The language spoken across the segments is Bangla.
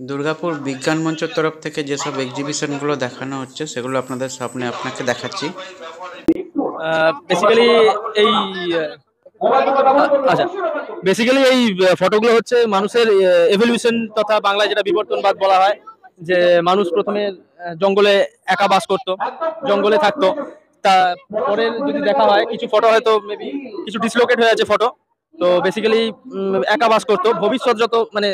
দুর্গাপুর বিজ্ঞান মঞ্চের তরফ থেকে যেসব এক্সিবিশনগুলো দেখানো হচ্ছে সেগুলো আপনাদের সামনে আপনাকে দেখাচ্ছি। বেসিক্যালি এই আচ্ছা বেসিক্যালি এই ফটোগুলো হচ্ছে মানুষের এভলিউশন তথা বাংলায় যেটা বিবর্তনবাদ বলা হয়, যে মানুষ প্রথমে জঙ্গলে একা বাস করত, জঙ্গলে থাকতো। তা পরের যদি দেখা হয় কিছু ফটো হয়তো মেবি কিছু ডিসলোকেট হয়ে আছে ফটো। তো বেসিক্যালি একা বাস করতো। ভবিষ্যৎ যত মানে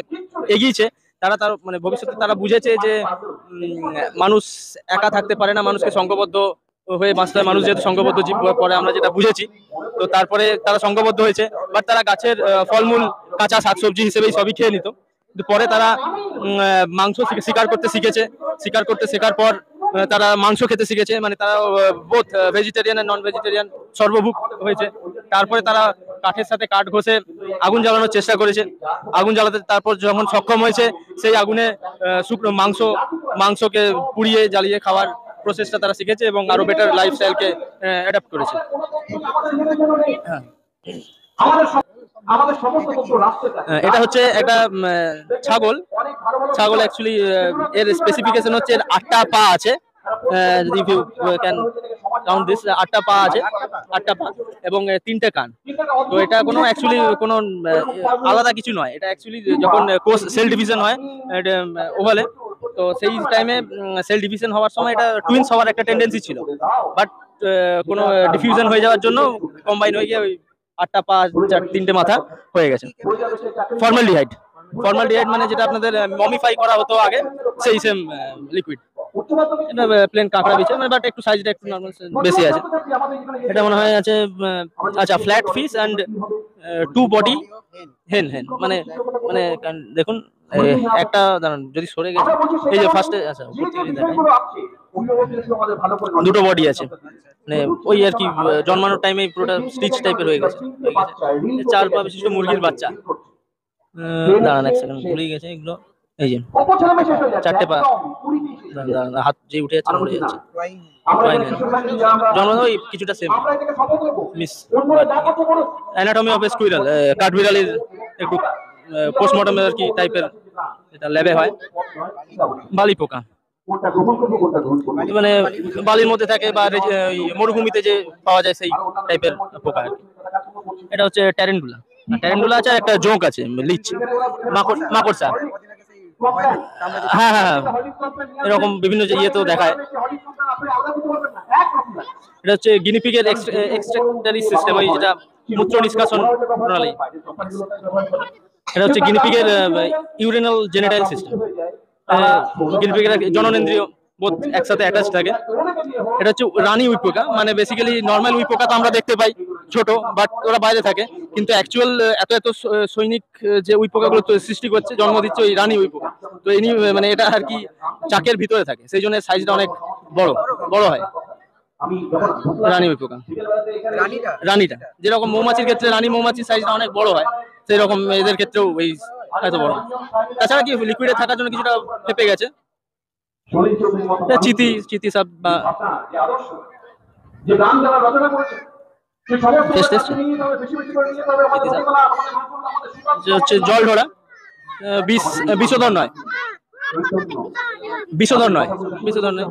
এগিয়েছে, তারা তার মানে ভবিষ্যতে তারা বুঝেছে যে মানুষ একা থাকতে পারে না, মানুষকে সংঘবদ্ধ হয়ে বাঁচতে হয়। মানুষ যেহেতু সংঘবদ্ধ জীব পরে আমরা যেটা বুঝেছি, তো তারপরে তারা সংঘবদ্ধ হয়েছে। বাট তারা গাছের ফলমূল, কাঁচা শাকসবজি হিসেবেই সবই খেয়ে নিত। কিন্তু পরে তারা মাংস শিকার করতে শিখেছে। শিকার করতে শেখার পর তারা মাংস খেতে শিখেছে, মানে তারা বোথ ভেজিটেরিয়ান আর নন ভেজিটেরিয়ান সর্বভুক হয়েছে। তারপরে তারা কাঠের সাথে কাঠ ঘষে আগুন জ্বালানোর চেষ্টা করেছে। আগুন জ্বালাতে তারপর যখন সক্ষম হয়েছে, সেই আগুনে শুকনো মাংসকে পুড়িয়ে জ্বালিয়ে খাওয়ার প্রসেসটা তারা শিখেছে এবং আরো বেটার লাইফস্টাইলকে অ্যাডাপ্ট করেছে। হ্যাঁ, এটা হচ্ছে একটা ছাগল। ছাগল অ্যাকচুয়ালি এর স্পেসিফিকেশন হচ্ছে এর 8টা পা আছে। If you can count this, 8টা পা আছে, 8টা পা এবং 3টে কান। তো এটা কোনো অ্যাকচুয়ালি কোনো আলাদা কিছু নয়। এটা অ্যাকচুয়ালি যখন কোষ সেল ডিভিশন হয় ওভালে, তো সেই টাইমে সেল ডিভিশন হওয়ার সময় এটা টুইন্স হওয়ার একটা টেন্ডেন্সি ছিল। বাট কোনো ডিফিউশন হয়ে যাওয়ার জন্য কম্বাইন হয়ে গিয়ে ওই 8টা পা 3টে মাথা হয়ে গেছে। ফর্মালডিহাইড, ফর্মালডিহাইড মানে যেটা আপনাদের মমিফাই করা হতো আগে, সেই সেম লিকুইড। এটা প্লেন কাঁকড়া বিছে, মানে বাট একটু সাইজটা একটু নর্মাল বেশি আছে। এটা মনে হয় আছে আচ্ছা ফ্ল্যাট ফিশ অ্যান্ড 2 বডি হেন হেন মানে মানে দেখুন একটা দাঁড়ান যদি সরে গেছে, এই যে ফার্স্টে আচ্ছা দুটো বডি আছে, মানে ওই আর কি জন্মানোর টাইমে পুরোটা স্টিচ টাইপের হয়ে গেছে। 4 পা বিশিষ্ট মুরগির বাচ্চা। দাঁড়ান এক সেকেন্ড, ভুলে গেছে এগুলো। এই যে 4টে পা, হাত যে উঠে যাচ্ছে উঠে যাচ্ছে। জন্ম ওই কিছুটা same miss. Anatomy of a squirrel, কাঠবিড়ালির একটু পোস্টমর্টম আর কি টাইপের, এটা ল্যাবে হয়। বালি পোকা মানে বালির মধ্যে থাকে বা মরুভূমিতে যে পাওয়া যায় সেই টাইপের পোকা আর কি। এটা হচ্ছে ট্যারেন্টুলা। ট্যারেন্টুলা আছে, একটা জোঁক আছে লিচ, মাকড়সা। হ্যাঁ হ্যাঁ, এরকম বিভিন্ন যে ইয়েতেও দেখায়। এটা হচ্ছে গিনিপিগের এক্সট্রাক্টরি সিস্টেম, ওই যেটা মূত্র নিষ্কাশন প্রণালী। এটা হচ্ছে গিনিপিগের ইউরিনাল জেনেটাইল সিস্টেম। গিনিপিগের জননেন্দ্রিয় বোধ একসাথে অ্যাটাচ থাকে। এটা হচ্ছে রানী উই পোকা। মানে বেসিক্যালি নর্মাল উই পোকা তো আমরা দেখতে পাই ছোট, বাট ওরা বাইরে থাকে। কিন্তু অ্যাকচুয়াল এত এত সৈনিক যে উই পোকাগুলো সৃষ্টি করছে, জন্ম দিচ্ছে ওই রানী উই পোকা। তো ইনি মানে এটা আর কি চাকের ভিতরে থাকে, সেই জন্য সাইজটা অনেক বড় বড় হয়। রানী উই পোকা, রানীটা যেরকম মৌমাছির ক্ষেত্রে রানী মৌমাছির সাইজটা অনেক বড় হয়, সেই রকম এদের ক্ষেত্রেও এই এত বড়। তাছাড়া কি লিকুইডে থাকার জন্য কিছুটা ফেপে গেছে। চিতি চিতি সাপ বা হচ্ছে জল ঢোড়া, বিষধর নয়, বিষধর নয়, বিষধর নয়।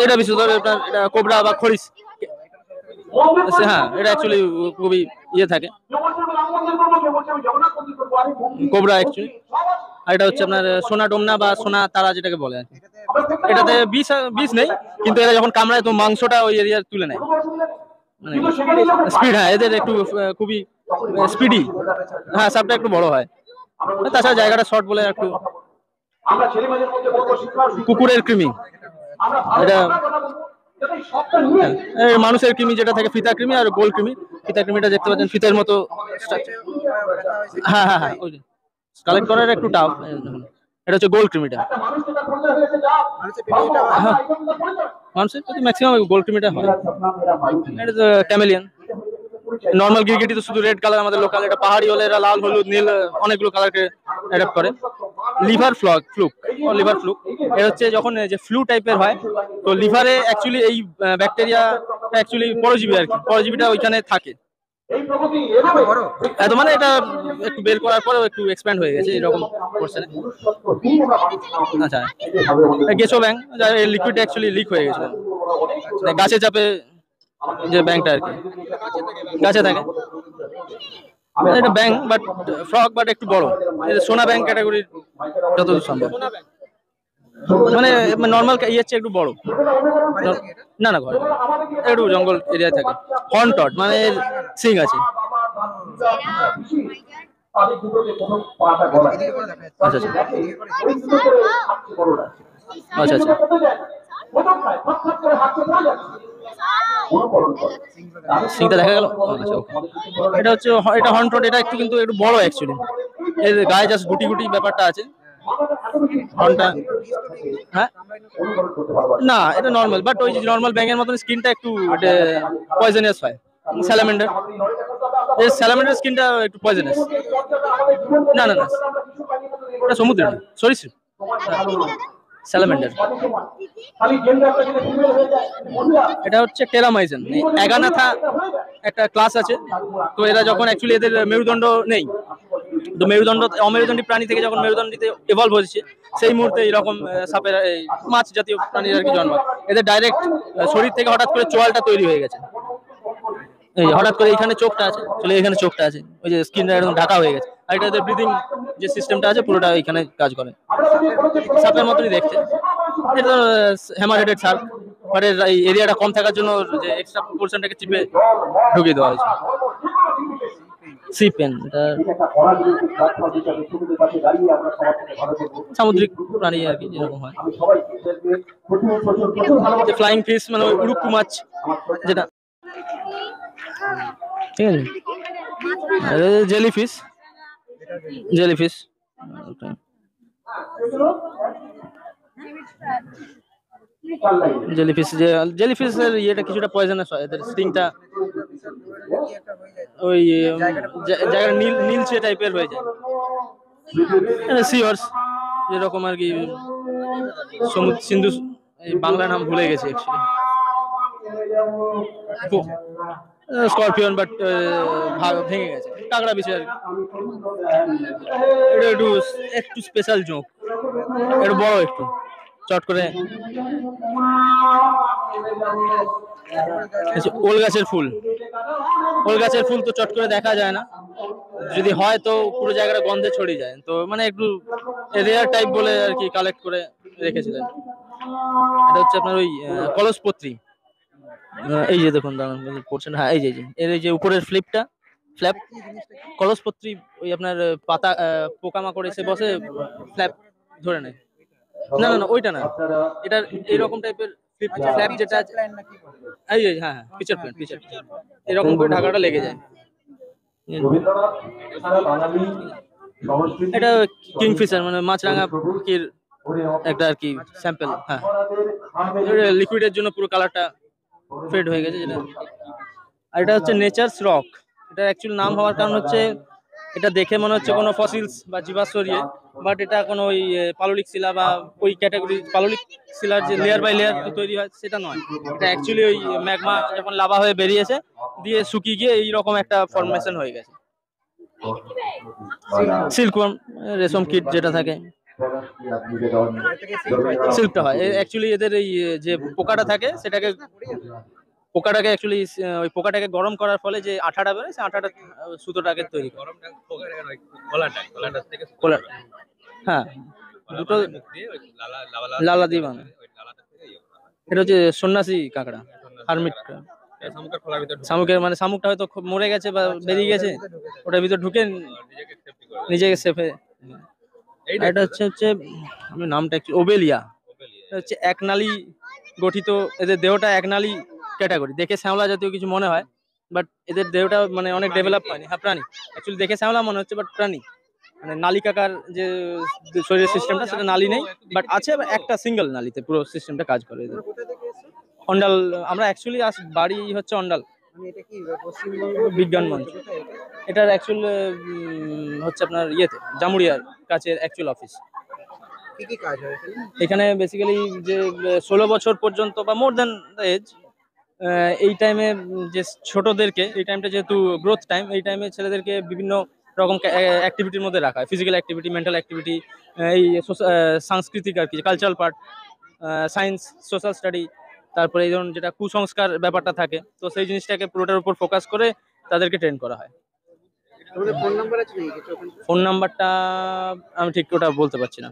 এটা বিষধর, এটা কোবরা বা খরিস। হ্যাঁ, এটা অ্যাকচুয়ালি খুবই ইয়ে থাকে কোবরা অ্যাকচুয়ালি। আর এটা হচ্ছে আপনার সোনা ডোমনা বা সোনা তারা যেটাকে বলে। এটাতে বিষ নেই, কিন্তু এরা যখন কামড়ায় তো মাংসটা ওই এরিয়া তুলে নেয়, মানে স্পিড। হ্যাঁ, এদের একটু খুবই স্পিডি। হ্যাঁ, সাপটা একটু বড় হয়। তাছাড়া জায়গাটা শর্ট বলে একটু। কুকুরের কৃমি, এটা মানুষের কৃমি যেটা থাকে ফিতা কৃমি আর গোল কৃমি। ফিতা কৃমিটা দেখতে পাচ্ছেন ফিতার মতো। হ্যাঁ হ্যাঁ হ্যাঁ, ওই কালেক্ট করার একটু টাফ। এটা হচ্ছে গোল কৃমিটা। মানুষের ম্যাক্সিমাম গোল কৃমিটা হয়। এটা তো ক্যামেলিয়ান। নর্মাল গিরগিটি তো শুধু রেড কালার আমাদের লোকাল, এটা পাহাড়ি হলে এরা লাল হলুদ নীল অনেকগুলো কালারকে অ্যাডাপ্ট করে। লিভার ফ্লুক, লিভার ফ্লুক এটা হচ্ছে যখন যে ফ্লু টাইপের হয়, তো লিভারে অ্যাকচুয়ালি এই ব্যাকটেরিয়া অ্যাকচুয়ালি পরজীবী আর কি, পরজীবীটা ওইখানে থাকে। এত মানে এটা একটু বের করার পরেও একটু এক্সপ্যান্ড হয়ে গেছে এরকম করছে না। আচ্ছা, গেছো ব্যাংক লিকুইড অ্যাকচুয়ালি লিক হয়ে গেছিল, মানে গাছে চাপে যে ব্যাংকটা আর কি গাছে থাকে। এটা ব্যাংক বাট ফ্রক বাট একটু বড়, সোনা ব্যাংক ক্যাটাগরির যতদূর সম্ভব, মানে নর্মাল ইয়ের চেয়ে একটু বড়। না না, ঘরে একটু জঙ্গল এরিয়ায় থাকে, হর্নটড মানে সিং আছে। আচ্ছা আচ্ছা আচ্ছা আচ্ছা। সিংটা দেখা গেল। আচ্ছা, এটা হচ্ছে এটা হর্নটড, এটা একটু কিন্তু একটু বড় অ্যাকচুয়ালি, এর গায়ে জাস্ট গুটি গুটি ব্যাপারটা আছে হর্নটা। হ্যাঁ না, এটা নর্মাল, বাট ওই নর্মাল ব্যাঙের মতন স্কিনটা একটু পয়জনাস হয়। স্যালামেন্ডার, এই স্যালামেন্ডার স্কিনটা একটু পয়জনাস। না না না, ওটা সমুদ্রে না, সরিসৃপ স্যালামেন্ডার। এটা হচ্ছে টেরামাইজেন, অ্যাগানাথা একটা ক্লাস আছে। তো এরা যখন অ্যাকচুয়ালি এদের মেরুদণ্ড নেই, তো অমেরুদণ্ডী প্রাণী থেকে যখন মেরুদণ্ডীতে এভলভ হয়েছে, সেই মুহূর্তে এরকম সাপের মাছ জাতীয় প্রাণীর আর কি জন্ম। এদের ডাইরেক্ট শরীর থেকে হঠাৎ করে চোয়ালটা তৈরি হয়ে গেছে, এই হঠাৎ করে এখানে চোখটা আছে, চলে এখানে চোখটা আছে, ওই যে স্কিনটা একদম ঢাকা হয়ে গেছে। আর এটা এদের ব্রিদিং যে সিস্টেমটা আছে পুরোটা এখানে কাজ করে, সাপের মতনই দেখতে। এটা হ্যামারহেডেড সার্ক, বাট এর এই এরিয়াটা কম থাকার জন্য যে এক্সট্রা পোর্শনটাকে চিপে ঢুকিয়ে দেওয়া হয়েছে। সি পেন, এটা সামুদ্রিক প্রাণী আর কি যেরকম হয়। ফ্লাইং ফিশ মানে ওই উড়ুক্কু মাছ যেটা, ঠিক আছে। জেলিফিশ, জেলিফিশ জেলিফিশ জেলিফিশের ইয়েটা কিছুটা পয়জনাস হয়, এদের স্টিংটা ওই জায়গাটা নীলচে টাইপের হয়ে যায়। সি হর্স যেরকম আর কি, সমুদ্র সিন্ধু, এই বাংলা নাম ভুলে গেছে অ্যাকচুয়ালি, স্করপিয়ন, বাট ভাগ ভেঙে গেছে, কাঁকড়া বিছে আর কি। এটা একটু একটু স্পেশাল জোঁক, একটু বড় একটু চট করে। ওল গাছের ফুল, ওল গাছের ফুল তো চট করে দেখা যায় না, যদি হয় তো পুরো জায়গাটা গন্ধে ছড়িয়ে যায়, তো মানে একটু রেয়ার টাইপ বলে আর কি কালেক্ট করে রেখেছিলেন। এটা হচ্ছে আপনার ওই কলসপত্রী, এই যে দেখুন দাঁড়ান পড়ছেন, হ্যাঁ এই যে এর এই যে উপরের ফ্ল্যাপ কলসপত্রী, ওই আপনার পাতা পোকামাকড় এসে বসে ফ্ল্যাপ ধরে নেয়। না না না, ওইটা না, এটার এইরকম টাইপের ফ্ল্যাপ যেটা, এই যে হ্যাঁ পিচার প্ল্যান্ট, এরকম করে ঢাকাটা লেগে যায়। এটা কিংফিশার মানে মাছরাঙা পাখির একটা আর কি স্যাম্পল। হ্যাঁ, লিকুইডের জন্য পুরো কালারটা ফেড হয়ে গেছে যেটা। আর এটা হচ্ছে নেচারস রক, এটা অ্যাকচুয়ালি নাম হওয়ার কারণ হচ্ছে এটা দেখে মনে হচ্ছে কোনো ফসিলস বা জীবাশ্ম ইয়ে, বাট এটা কোনো ওই পাললিক শিলা বা ওই ক্যাটাগরি পাললিক শিলার যে লেয়ার বাই লেয়ার তৈরি হয় সেটা নয়। এটা অ্যাকচুয়ালি ওই ম্যাগমা যখন লাভা হয়ে বেরিয়েছে দিয়ে শুকিয়ে গিয়ে এইরকম একটা ফর্মেশন হয়ে গেছে। সিল্কওয়ার্ম, রেশম কীট যেটা থাকে, সিল্কটা হয় অ্যাকচুয়ালি এদের এই যে পোকাটা থাকে সেটাকে, পোকাটাকে অ্যাকচুয়ালি ওই পোকাটাকে গরম করার ফলে যে আঠাটা বেরোয়, সেই আঠাটা সুতোটাকে তৈরি করে। হ্যাঁ, দুটো লালা দিয়ে বানায়। এটা হচ্ছে সন্ন্যাসী কাঁকড়া, হারমিট। শামুকের মানে শামুকটা হয়তো মরে গেছে বা বেরিয়ে গেছে, ওটার ভিতর ঢুকে নিজেকে সেফে। এটা হচ্ছে আমি নামটা একটু ওবেলিয়া, হচ্ছে একনালী গঠিত, এদের দেহটা একনালী ক্যাটাগরি, দেখে শ্যাওলা জাতীয় কিছু মনে হয়, বাট এদের দেহটা মানে অনেক ডেভেলপ হয়নি। হ্যাঁ প্রাণী, অ্যাকচুয়ালি দেখে শ্যাওলা মনে হচ্ছে বাট প্রাণী, মানে নালিকাকার যে শরীরের সিস্টেমটা সেটা নালী নেই, বাট আছে একটা সিঙ্গেল নালীতে পুরো সিস্টেমটা কাজ করে এদের। অন্ডাল, আমরা অ্যাকচুয়ালি বাড়ি হচ্ছে অন্ডাল বিজ্ঞান মঞ্চ। এটার অ্যাকচুয়াল হচ্ছে আপনার ইয়েতে জামুরিয়ার কাছে অ্যাকচুয়াল অফিস। এখানে বেসিক্যালি যে 16 বছর পর্যন্ত বা মোর দ্যান এজ এই টাইমে যে ছোটদেরকে, এই টাইমটা যেহেতু গ্রোথ টাইম, এই টাইমে ছেলেদেরকে বিভিন্ন রকম অ্যাক্টিভিটির মধ্যে রাখা হয়, ফিজিক্যাল অ্যাক্টিভিটি, মেন্টাল অ্যাক্টিভিটি, এই সাংস্কৃতিক আর কি, cultural part, science, social study, তারপরে এই ধরুন যেটা কুসংস্কার ব্যাপারটা থাকে, তো সেই জিনিসটাকে পুরোটার উপর ফোকাস করে তাদেরকে ট্রেন করা হয়। ফোন নাম্বারটা আমি ঠিক ওটা বলতে পারছি না।